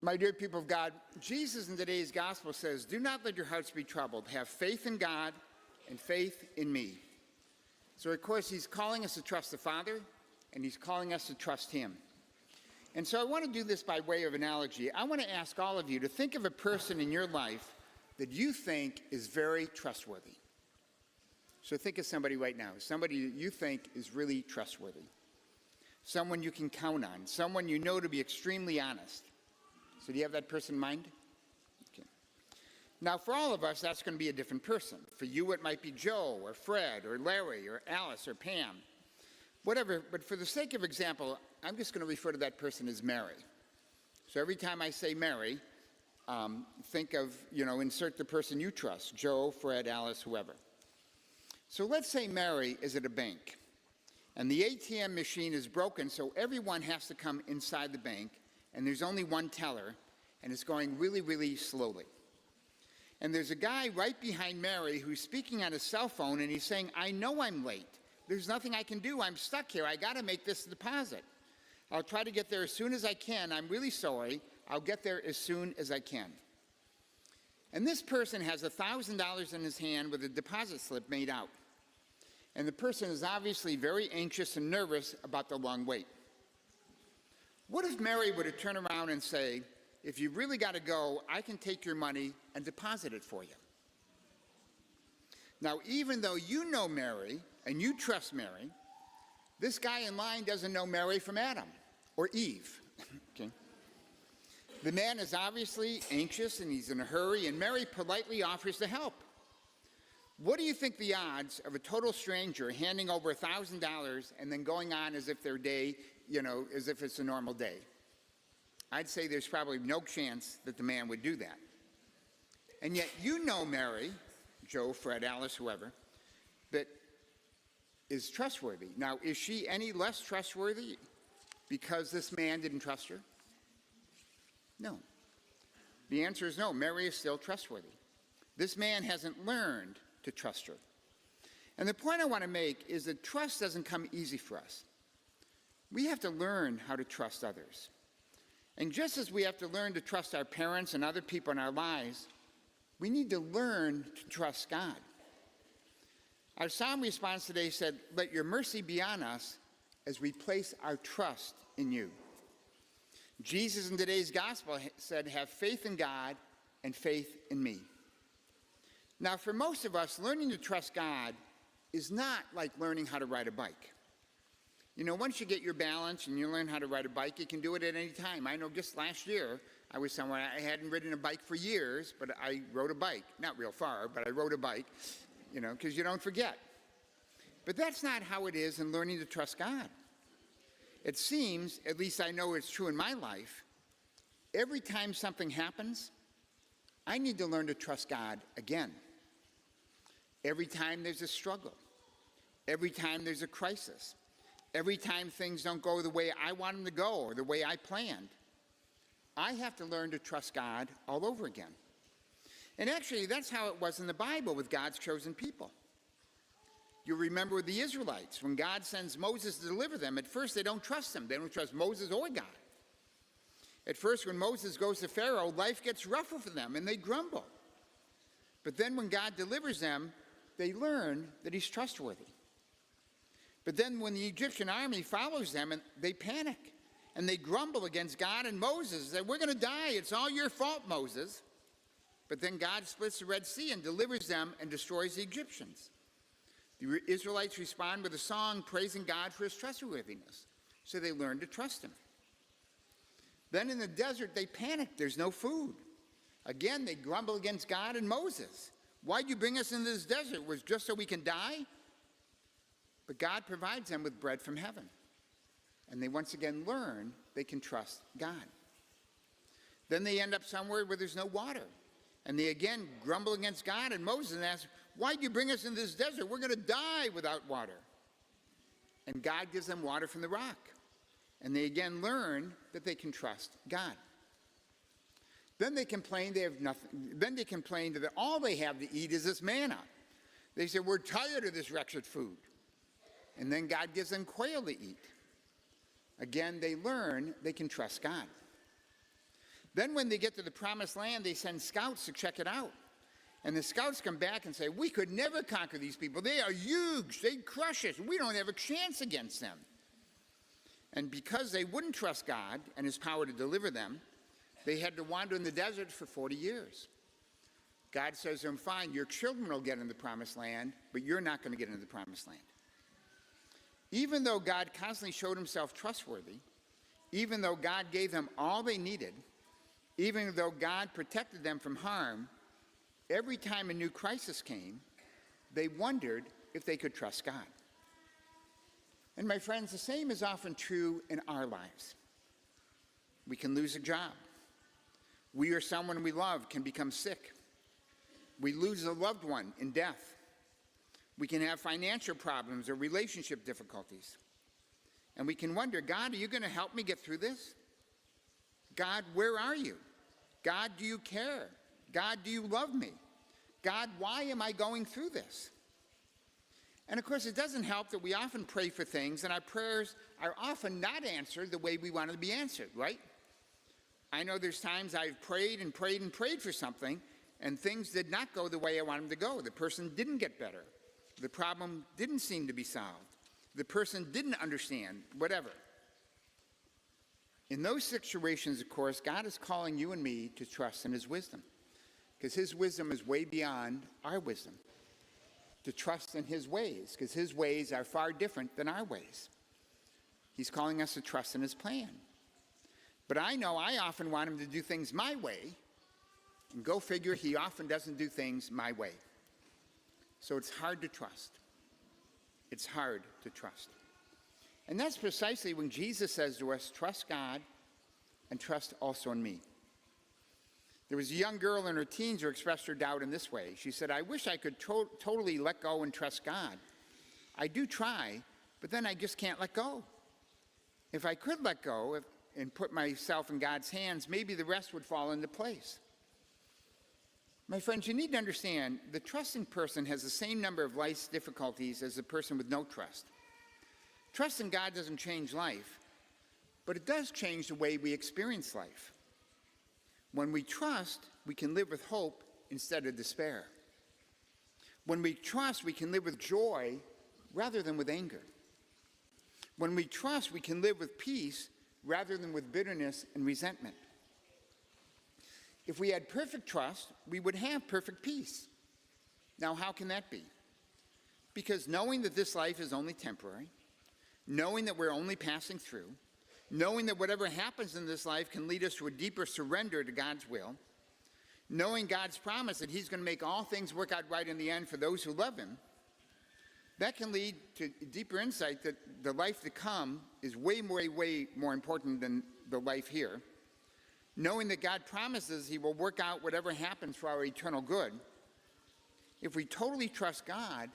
My dear people of God, Jesus in today's gospel says, do not let your hearts be troubled. Have faith in God and faith in me. So, of course, he's calling us to trust the Father, and he's calling us to trust him. And so I want to do this by way of analogy. I want to ask all of you to think of a person in your life that you think is very trustworthy. So think of somebody right now, somebody that you think is really trustworthy. Someone you can count on, someone you know to be extremely honest. So do you have that person in mind? Okay. Now, for all of us, that's going to be a different person. For you, it might be Joe or Fred or Larry or Alice or Pam. Whatever, but for the sake of example, I'm just going to refer to that person as Mary. So every time I say Mary, think of, insert the person you trust, Joe, Fred, Alice, whoever. So let's say Mary is at a bank, and the ATM machine is broken, so everyone has to come inside the bank, and there's only one teller, and it's going really, really slowly. And there's a guy right behind Mary who's speaking on his cell phone, and he's saying, I know I'm late. There's nothing I can do. I'm stuck here. I got to make this deposit. I'll try to get there as soon as I can. I'm really sorry. I'll get there as soon as I can. And this person has $1,000 in his hand with a deposit slip made out. And the person is obviously very anxious and nervous about the long wait. What if Mary were to turn around and say, if you really got to go, I can take your money and deposit it for you? Now, even though you know Mary and you trust Mary, this guy in line doesn't know Mary from Adam or Eve. Okay? The man is obviously anxious and he's in a hurry, and Mary politely offers to help. What do you think the odds of a total stranger handing over $1,000 and then going on as if their day, as if it's a normal day? I'd say there's probably no chance that the man would do that. And yet you know Mary, Joe, Fred, Alice, whoever, that is trustworthy. Now, is she any less trustworthy because this man didn't trust her? No. The answer is no. Mary is still trustworthy. This man hasn't learned to trust her. And the point I want to make is that trust doesn't come easy for us. We have to learn how to trust others. And just as we have to learn to trust our parents and other people in our lives, we need to learn to trust God. Our psalm response today said, let your mercy be on us as we place our trust in you. Jesus in today's gospel said, have faith in God and faith in me. Now, for most of us, learning to trust God is not like learning how to ride a bike. Once you get your balance and you learn how to ride a bike, you can do it at any time. I know just last year, I was somewhere, I hadn't ridden a bike for years, but I rode a bike. Not real far, but I rode a bike, because you don't forget. But that's not how it is in learning to trust God. It seems, at least I know it's true in my life, every time something happens, I need to learn to trust God again. Every time there's a struggle, every time there's a crisis, every time things don't go the way I want them to go or the way I planned, I have to learn to trust God all over again. And actually, that's how it was in the Bible with God's chosen people. You remember with the Israelites, when God sends Moses to deliver them, at first they don't trust him. They don't trust Moses or God. At first, when Moses goes to Pharaoh, life gets rougher for them and they grumble. But then when God delivers them, they learn that he's trustworthy. But then when the Egyptian army follows them, and they panic and they grumble against God and Moses, that we're going to die. It's all your fault, Moses. But then God splits the Red Sea and delivers them and destroys the Egyptians. The Israelites respond with a song praising God for his trustworthiness. So they learn to trust him. Then in the desert, they panic. There's no food. Again, they grumble against God and Moses. Why'd you bring us into this desert? Was it just so we can die? But God provides them with bread from heaven. And they once again learn they can trust God. Then they end up somewhere where there's no water. And they again grumble against God and Moses and ask, why'd you bring us into this desert? We're going to die without water. And God gives them water from the rock. And they again learn that they can trust God. Then they complain they have nothing. Then they complain that all they have to eat is this manna. They say, we're tired of this wretched food. And then God gives them quail to eat. Again, they learn they can trust God. Then when they get to the promised land, they send scouts to check it out. And the scouts come back and say, we could never conquer these people. They are huge. They crush us. We don't have a chance against them. And because they wouldn't trust God and his power to deliver them, they had to wander in the desert for 40 years. God says to them, fine, your children will get in the promised land, but you're not going to get into the promised land. Even though God constantly showed himself trustworthy, even though God gave them all they needed, even though God protected them from harm, every time a new crisis came, they wondered if they could trust God. And my friends, the same is often true in our lives. We can lose a job. We or someone we love can become sick. We lose a loved one in death. We can have financial problems or relationship difficulties. And we can wonder, God, are you going to help me get through this? God, where are you? God, do you care? God, do you love me? God, why am I going through this? And of course, it doesn't help that we often pray for things and our prayers are often not answered the way we want them to be answered, right? I know there's times I've prayed and prayed and prayed for something and things did not go the way I wanted them to go. The person didn't get better. The problem didn't seem to be solved. The person didn't understand, whatever. In those situations, of course, God is calling you and me to trust in his wisdom, because his wisdom is way beyond our wisdom. To trust in his ways, because his ways are far different than our ways. He's calling us to trust in his plan. But I know I often want him to do things my way, and go figure, he often doesn't do things my way. So it's hard to trust. It's hard to trust. And that's precisely when Jesus says to us, trust God and trust also in me. There was a young girl in her teens who expressed her doubt in this way. She said, I wish I could totally let go and trust God. I do try, but then I just can't let go. If I could let go and put myself in God's hands, maybe the rest would fall into place. My friends, you need to understand, the trusting person has the same number of life's difficulties as the person with no trust. Trust in God doesn't change life, but it does change the way we experience life. When we trust, we can live with hope instead of despair. When we trust, we can live with joy rather than with anger. When we trust, we can live with peace rather than with bitterness and resentment. If we had perfect trust, we would have perfect peace. Now, how can that be? Because knowing that this life is only temporary, knowing that we're only passing through, knowing that whatever happens in this life can lead us to a deeper surrender to God's will, knowing God's promise that he's going to make all things work out right in the end for those who love him, that can lead to deeper insight that the life to come is way more important than the life here. Knowing that God promises he will work out whatever happens for our eternal good. If we totally trust God,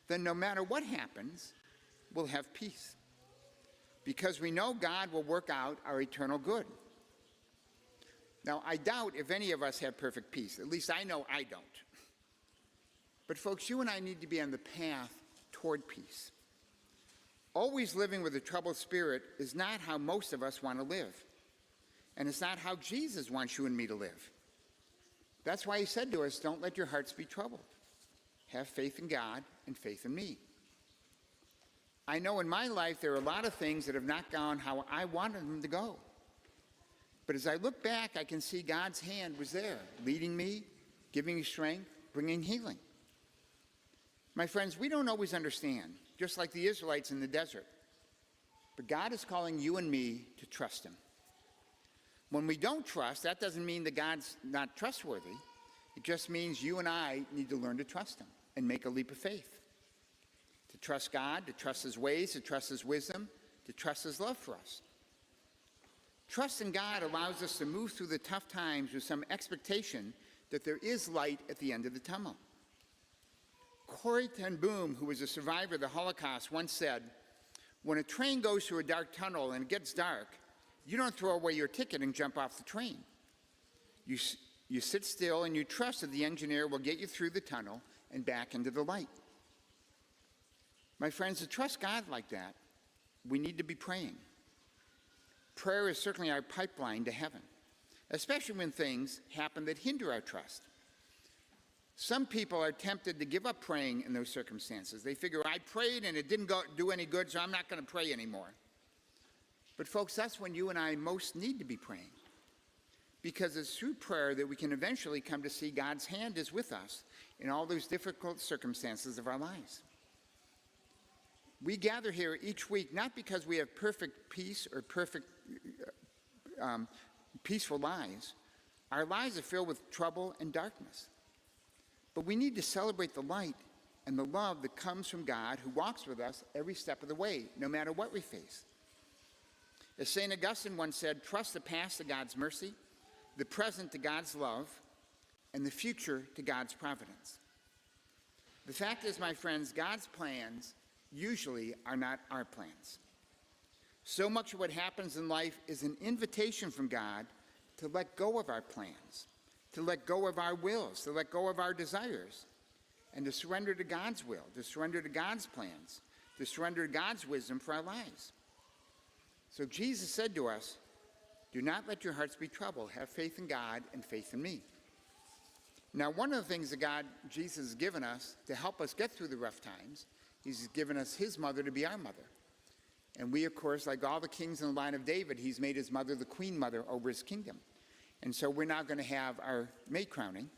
then no matter what happens, we'll have peace. Because we know God will work out our eternal good. Now, I doubt if any of us have perfect peace. At least I know I don't. But folks, you and I need to be on the path toward peace. Always living with a troubled spirit is not how most of us want to live. And it's not how Jesus wants you and me to live. That's why he said to us, don't let your hearts be troubled. Have faith in God and faith in me. I know in my life there are a lot of things that have not gone how I wanted them to go. But as I look back, I can see God's hand was there, leading me, giving me strength, bringing healing. My friends, we don't always understand, just like the Israelites in the desert. But God is calling you and me to trust him. When we don't trust, that doesn't mean that God's not trustworthy. It just means you and I need to learn to trust him and make a leap of faith. To trust God, to trust his ways, to trust his wisdom, to trust his love for us. Trust in God allows us to move through the tough times with some expectation that there is light at the end of the tunnel. Corrie ten Boom, who was a survivor of the Holocaust, once said, when a train goes through a dark tunnel and it gets dark, you don't throw away your ticket and jump off the train. You sit still and you trust that the engineer will get you through the tunnel and back into the light. My friends, to trust God like that, we need to be praying. Prayer is certainly our pipeline to heaven. especially when things happen that hinder our trust. Some people are tempted to give up praying in those circumstances. They figure, I prayed and it didn't do any good, so I'm not going to pray anymore. But folks, that's when you and I most need to be praying. Because it's through prayer that we can eventually come to see God's hand is with us in all those difficult circumstances of our lives. We gather here each week not because we have perfect peace or perfect peaceful lives. Our lives are filled with trouble and darkness. But we need to celebrate the light and the love that comes from God who walks with us every step of the way, no matter what we face. As St. Augustine once said, trust the past to God's mercy, the present to God's love, and the future to God's providence. The fact is, my friends, God's plans usually are not our plans. So much of what happens in life is an invitation from God to let go of our plans, to let go of our wills, to let go of our desires, and to surrender to God's will, to surrender to God's plans, to surrender to God's wisdom for our lives. So Jesus said to us, do not let your hearts be troubled. Have faith in God and faith in me. Now, one of the things that Jesus has given us to help us get through the rough times, he's given us his mother to be our mother. And we, of course, like all the kings in the line of David, he's made his mother the queen mother over his kingdom. And so we're now going to have our maid crowning.